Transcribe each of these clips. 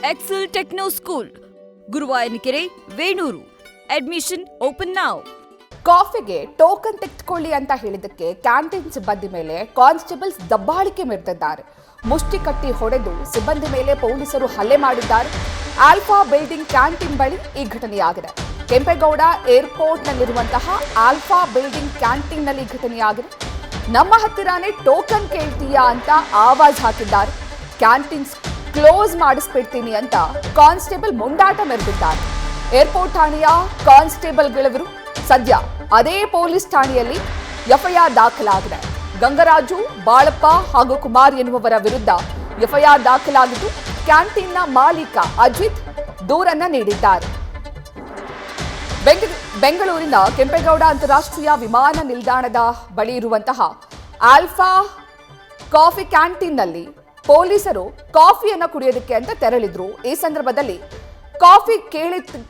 Excel techno school, Guruvayanakere, Venur. Admission open now. ಕಾಫಿಗೆ token ತೆಗೆದುಕೊಳ್ಳಿ ಅಂತ ಹೇಳಿದ್ದಕ್ಕೆ ಕ್ಯಾಂಟೀನ್ ಸಿಬ್ಬಂದಿ ಮೇಲೆ ಕಾನ್ಸ್ಟೇಬಲ್ಸ್ ದಬ್ಬಾಳಿಕೆ ಮೆರೆದಿದ್ದಾರೆ. ಮುಷ್ಟಿ ಕಟ್ಟಿ ಹೊಡೆದು ಸಿಬ್ಬಂದಿ ಮೇಲೆ ಪೊಲೀಸರು ಹಲ್ಲೆ ಮಾಡಿದ್ದಾರೆ. ಆಲ್ಫಾ ಬಿಲ್ಡಿಂಗ್ ಕ್ಯಾಂಟೀನ್ ಬಳಿ ಈ ಘಟನೆಯಾಗಿದೆ. ಕೆಂಪೇಗೌಡ ಏರ್ಪೋರ್ಟ್ನಲ್ಲಿರುವಂತಹ ಆಲ್ಫಾ ಬಿಲ್ಡಿಂಗ್ ಕ್ಯಾಂಟೀನ್ನಲ್ಲಿ ಘಟನೆಯಾಗಿದೆ. ನಮ್ಮ ಹತ್ತಿರಾನೇ ಟೋಕನ್ ಕೇಳ್ತೀಯಾ ಅಂತ ಆವಾಜ್ ಹಾಕಿದ್ದಾರೆ. ಕ್ಯಾಂಟೀನ್ ಕ್ಲೋಸ್ ಮಾಡಿಸ್ಬಿಡ್ತೀನಿ ಅಂತ ಕಾನ್ಸ್ಟೇಬಲ್ ಮುಂದಾಟ ಮೆರೆದಿದ್ದಾರೆ. ಏರ್ಪೋರ್ಟ್ ಠಾಣೆಯ ಕಾನ್ಸ್ಟೇಬಲ್ಗಳವರು ಸದ್ಯ ಅದೇ ಪೊಲೀಸ್ ಠಾಣೆಯಲ್ಲಿ ಎಫ್ಐಆರ್ ದಾಖಲಾಗಿದೆ. ಗಂಗರಾಜು, ಬಾಳಪ್ಪ ಹಾಗೂ ಕುಮಾರ್ ಎನ್ನುವವರ ವಿರುದ್ಧ ಎಫ್ಐಆರ್ ದಾಖಲಾಗಿದ್ದು ಕ್ಯಾಂಟೀನ್ನ ಮಾಲೀಕ ಅಜಿತ್ ದೂರನ್ನ ನೀಡಿದ್ದಾರೆ. ಬೆಂಗಳೂರಿನ ಕೆಂಪೇಗೌಡ ಅಂತಾರಾಷ್ಟ್ರೀಯ ವಿಮಾನ ನಿಲ್ದಾಣದ ಬಳಿ ಇರುವಂತಹ ಆಲ್ಫಾ ಕಾಫಿ ಕ್ಯಾಂಟೀನ್ನಲ್ಲಿ ಪೊಲೀಸರು ಕಾಫಿಯನ್ನು ಕುಡಿಯೋದಕ್ಕೆ ಅಂತ ತೆರಳಿದ್ರು. ಈ ಸಂದರ್ಭದಲ್ಲಿ ಕಾಫಿ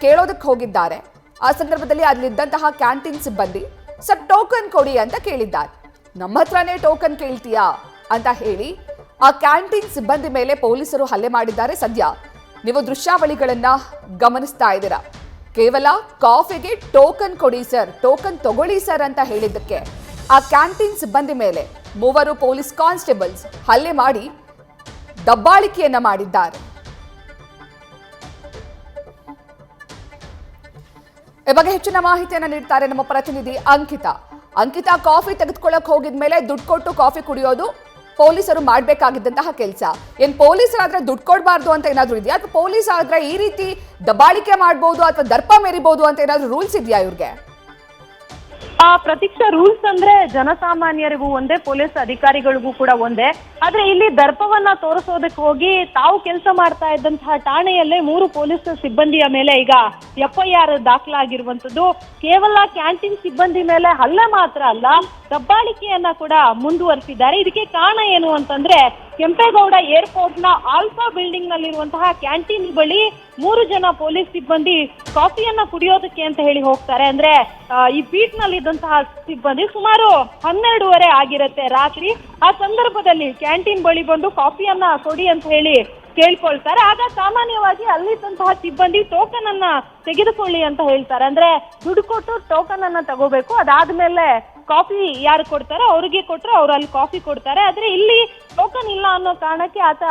ಕೇಳೋದಕ್ಕೆ ಹೋಗಿದ್ದಾರೆ. ಆ ಸಂದರ್ಭದಲ್ಲಿ ಅಲ್ಲಿದ್ದಂತಹ ಕ್ಯಾಂಟೀನ್ ಸಿಬ್ಬಂದಿ ಸರ್ ಟೋಕನ್ ಕೊಡಿ ಅಂತ ಕೇಳಿದ್ದಾರೆ. ನಮ್ಮ ಹತ್ರನೇ ಟೋಕನ್ ಕೇಳ್ತೀಯಾ ಅಂತ ಹೇಳಿ ಆ ಕ್ಯಾಂಟೀನ್ ಸಿಬ್ಬಂದಿ ಮೇಲೆ ಪೊಲೀಸರು ಹಲ್ಲೆ ಮಾಡಿದ್ದಾರೆ. ಸದ್ಯ ನೀವು ದೃಶ್ಯಾವಳಿಗಳನ್ನ ಗಮನಿಸ್ತಾ ಇದ್ದೀರಾ. ಕೇವಲ ಕಾಫಿಗೆ ಟೋಕನ್ ಕೊಡಿ ಸರ್, ಟೋಕನ್ ತಗೊಳ್ಳಿ ಸರ್ ಅಂತ ಹೇಳಿದ್ದಕ್ಕೆ ಆ ಕ್ಯಾಂಟೀನ್ ಸಿಬ್ಬಂದಿ ಮೇಲೆ 3 ಪೊಲೀಸ್ ಕಾನ್ಸ್ಟೇಬಲ್ಸ್ ಹಲ್ಲೆ ಮಾಡಿ ದಬ್ಬಾಳಿಕೆಯನ್ನ ಮಾಡಿದ್ದಾರೆ. ಈ ಬಗ್ಗೆ ಹೆಚ್ಚಿನ ಮಾಹಿತಿಯನ್ನು ನೀಡ್ತಾರೆ ನಮ್ಮ ಪ್ರತಿನಿಧಿ ಅಂಕಿತಾ. ಕಾಫಿ ತೆಗೆದುಕೊಳ್ಳಕ್ ಹೋಗಿದ್ಮೇಲೆ ದುಡ್ಡು ಕೊಟ್ಟು ಕಾಫಿ ಕುಡಿಯೋದು ಪೊಲೀಸರು ಮಾಡಬೇಕಾಗಿದ್ದಂತಹ ಕೆಲಸ. ಏನ್ ಪೊಲೀಸರಾದ್ರೆ ದುಡ್ಡು ಕೊಡಬಾರ್ದು ಅಂತ ಏನಾದ್ರು ಇದೆಯಾ, ಅಥವಾ ಪೊಲೀಸ್ ಆದ್ರೆ ಈ ರೀತಿ ದಬ್ಬಾಳಿಕೆ ಮಾಡಬಹುದು ಅಥವಾ ದರ್ಪ ಮೆರಿಬಹುದು ಅಂತ ಏನಾದ್ರು ರೂಲ್ಸ್ ಇದೆಯಾ ಇವ್ರಿಗೆ? ಪ್ರತೀಕ್ಷಾ, ರೂಲ್ಸ್ ಅಂದ್ರೆ ಜನಸಾಮಾನ್ಯರಿಗೂ ಒಂದೇ, ಪೊಲೀಸ್ ಅಧಿಕಾರಿಗಳಿಗೂ ಕೂಡ ಒಂದೇ. ಆದ್ರೆ ಇಲ್ಲಿ ದರ್ಪವನ್ನ ತೋರಿಸೋದಕ್ಕೆ ಹೋಗಿ ತಾವು ಕೆಲಸ ಮಾಡ್ತಾ ಇದ್ದಂತಹ ಠಾಣೆಯಲ್ಲೇ 3 ಪೊಲೀಸ್ ಸಿಬ್ಬಂದಿಯ ಮೇಲೆ ಈಗ ಎಫ್ಐಆರ್ ದಾಖಲಾಗಿರುವಂತದ್ದು. ಕೇವಲ ಕ್ಯಾಂಟೀನ್ ಸಿಬ್ಬಂದಿ ಮೇಲೆ ಹಲ್ಲೆ ಮಾತ್ರ ಅಲ್ಲ, ದಬ್ಬಾಳಿಕೆಯನ್ನ ಕೂಡ ಮುಂದುವರಿಸಿದ್ದಾರೆ. ಇದಕ್ಕೆ ಕಾರಣ ಏನು ಅಂತಂದ್ರೆ ಕೆಂಪೇಗೌಡ ಏರ್ಪೋರ್ಟ್ ನ ಆಲ್ಫಾ ಬಿಲ್ಡಿಂಗ್ ನಲ್ಲಿರುವಂತಹ ಕ್ಯಾಂಟೀನ್ ಬಳಿ 3 ಜನ ಪೊಲೀಸ್ ಸಿಬ್ಬಂದಿ ಕಾಫಿಯನ್ನ ಕುಡಿಯೋದಕ್ಕೆ ಅಂತ ಹೇಳಿ ಹೋಗ್ತಾರೆ. ಅಂದ್ರೆ ಈ ಬೀಟ್ ನಲ್ಲಿ ಇದ್ದಂತಹ ಸಿಬ್ಬಂದಿ ಸುಮಾರು 12:30 ಆಗಿರುತ್ತೆ ರಾತ್ರಿ. ಆ ಸಂದರ್ಭದಲ್ಲಿ ಕ್ಯಾಂಟೀನ್ ಬಳಿ ಬಂದು ಕಾಫಿಯನ್ನ ಕೊಡಿ ಅಂತ ಹೇಳಿ ಕೇಳ್ಕೊಳ್ತಾರೆ. ಆಗ ಸಾಮಾನ್ಯವಾಗಿ ಅಲ್ಲಿದ್ದಂತಹ ಸಿಬ್ಬಂದಿ ಟೋಕನ್ ಅನ್ನ ತೆಗೆದುಕೊಳ್ಳಿ ಅಂತ ಹೇಳ್ತಾರೆ. ಅಂದ್ರೆ ದುಡ್ಡು ಕೊಟ್ಟು ಟೋಕನ್ ಅನ್ನ ತಗೋಬೇಕು, ಅದಾದ್ಮೇಲೆ ಕಾಫಿ ಯಾರು ಕೊಡ್ತಾರೆ ಅವ್ರಿಗೆ ಕೊಟ್ರೆ ಅವ್ರು ಅಲ್ಲಿ ಕಾಫಿ ಕೊಡ್ತಾರೆ. ಆದ್ರೆ ಇಲ್ಲಿ ಟೋಕನ್ ಇಲ್ಲ ಅನ್ನೋ ಕಾರಣಕ್ಕೆ ಆತ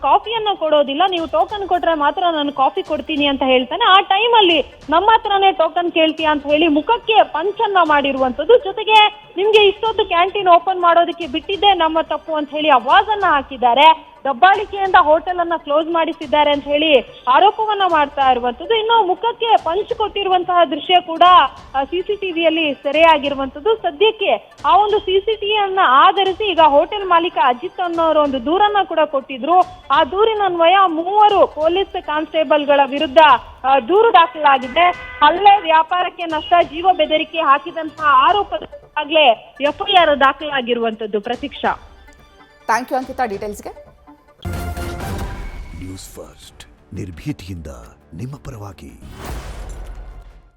ಕಾಫಿಯನ್ನ ಕೊಡೋದಿಲ್ಲ. ನೀವು ಟೋಕನ್ ಕೊಟ್ರೆ ಮಾತ್ರ ನಾನು ಕಾಫಿ ಕೊಡ್ತೀನಿ ಅಂತ ಹೇಳ್ತಾನೆ. ಆ ಟೈಮಲ್ಲಿ ನಮ್ಮ ಹತ್ರನೇ ಟೋಕನ್ ಕೇಳ್ತೀಯ ಅಂತ ಹೇಳಿ ಮುಖಕ್ಕೆ ಪಂಚನ್ನ ಮಾಡಿರುವಂತದ್ದು. ಜೊತೆಗೆ ನಿಮ್ಗೆ ಇಷ್ಟೊತ್ತು ಕ್ಯಾಂಟೀನ್ ಓಪನ್ ಮಾಡೋದಕ್ಕೆ ಬಿಟ್ಟಿದ್ದೆ ನಮ್ಮ ತಪ್ಪು ಅಂತ ಹೇಳಿ ಅವಾಜನ್ನ ಹಾಕಿದ್ದಾರೆ. ದಬ್ಬಾಳಿಕೆಯಿಂದ ಹೋಟೆಲ್ ಅನ್ನ ಕ್ಲೋಸ್ ಮಾಡಿಸಿದ್ದಾರೆ ಅಂತ ಹೇಳಿ ಆರೋಪವನ್ನ ಮಾಡ್ತಾ ಇರುವಂತದ್ದು. ಇನ್ನು ಮುಖಕ್ಕೆ ಪಂಚ್ ಕೊಟ್ಟಿರುವಂತಹ ದೃಶ್ಯ ಕೂಡ ಸಿಸಿಟಿವಿಯಲ್ಲಿ ಸೆರೆಯಾಗಿರುವಂತದ್ದು. ಸದ್ಯಕ್ಕೆ ಆ ಒಂದು ಸಿಸಿಟಿವಿಯನ್ನ ಆಧರಿಸಿ ಈಗ ಹೋಟೆಲ್ ಮಾಲೀಕ ಅಜಿತ್ ಅನ್ನೋರು ಒಂದು ದೂರನ್ನ ಕೂಡ ಕೊಟ್ಟಿದ್ರು. ಆ ದೂರಿನನ್ವಯ 3 ಪೊಲೀಸ್ ಕಾನ್ಸ್ಟೇಬಲ್ಗಳ ವಿರುದ್ಧ ದೂರು ದಾಖಲಾಗಿದೆ. ಹಲ್ಲೆ, ವ್ಯಾಪಾರಕ್ಕೆ ನಷ್ಟ, ಜೀವ ಬೆದರಿಕೆ ಹಾಕಿದಂತಹ ಆರೋಪದಾಗಲೇ ಎಫ್ಐಆರ್ ದಾಖಲಾಗಿರುವಂತದ್ದು. ಪ್ರತೀಕ್ಷಾ, ಥ್ಯಾಂಕ್ ಯು ಅಂಕಿತಾ ಡೀಟೇಲ್ಸ್ಗೆ. ನ್ಯೂಸ್ ಫಸ್ಟ್ ನಿರ್ಭೀತಿಯಿಂದ ನಿಮ್ಮ ಪರವಾಗಿ.